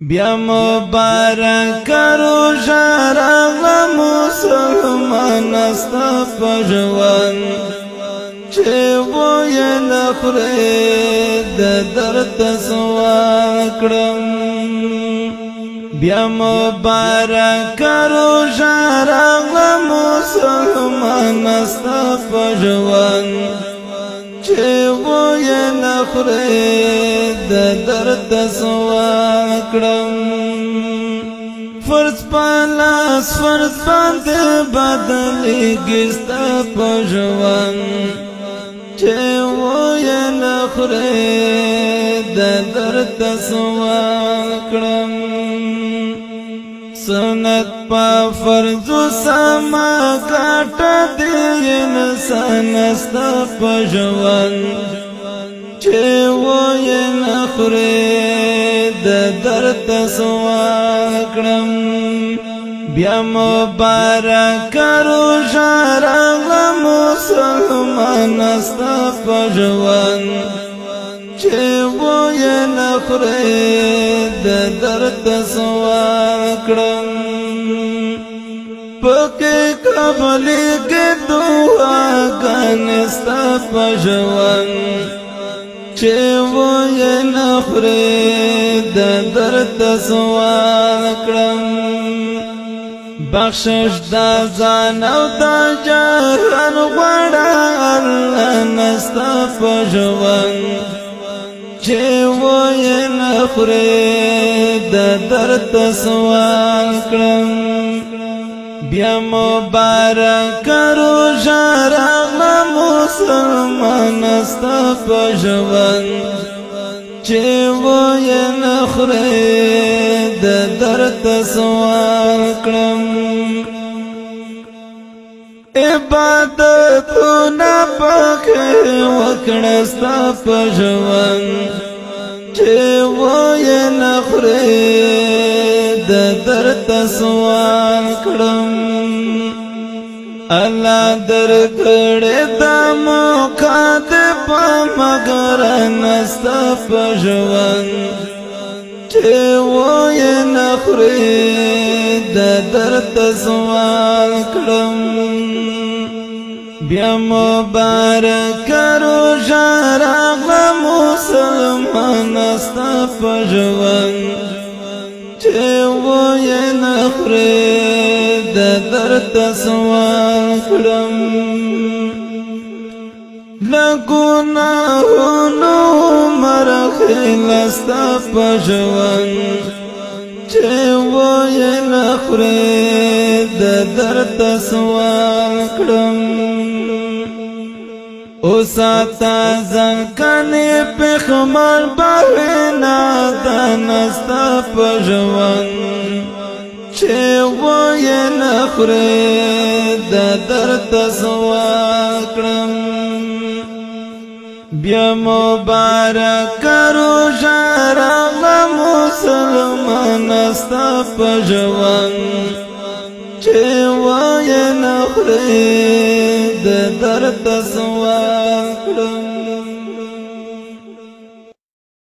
بیا مبارک روژه راغله مسلمان ستا په ژوند چې ویې نه خورې د درد سوال کړم بیا مبارک روژه راغله مسلمان ستا په ژوند چې ویې نه خورې د درد سوال کړم فرض پالاس فرض باندې بدلېږي ستا په ژوند چې ویې نه خورې د درد سوال کړم سنت پا فرضو سما کاٹا دی انسان استا پا جوان چه وی نخوری دا درد سوال کرم بیا مبارک روژه راغله مسلمان استا پا جوان چه وی نخوری دا درد سوال کرم پکی قبلی کی دعا گانستا پا جوان چه وی نخوری دا درد سوال کرم بخشش دا زان او دا جهان غوڑا اللہ نستا پا جوان چه وی نخوری دا درد سوال کرم بیا مبارک روژه راغله مسلمان ستا په ژوند چې ویې نه خورې د درد سوال کړم عبادتونه پکې وکړه ستا په ژوند چې ویې نه خورې د درد سوال کړم الله درکړې دا موقع دې په مگر نستا په ژوند چې ویې نه خورې د درد سوال کړم بیا مبارک روژه راغله مسلمان ستا په ژوند چې ویې نه خورې د درد سوال کړم له ګناهونو مرخیله ستا په ژوند چې ویې نه خورې د درد سوال کړم اوساتا ځنکانې پېښمار بهوینا دانه ستا په ژوند چې ویې نه خورې د درد سوال کړم بیا مبارک روژه راغله مسلمان ستا په ژوند چې ویې نه خورې د درد سوال کړم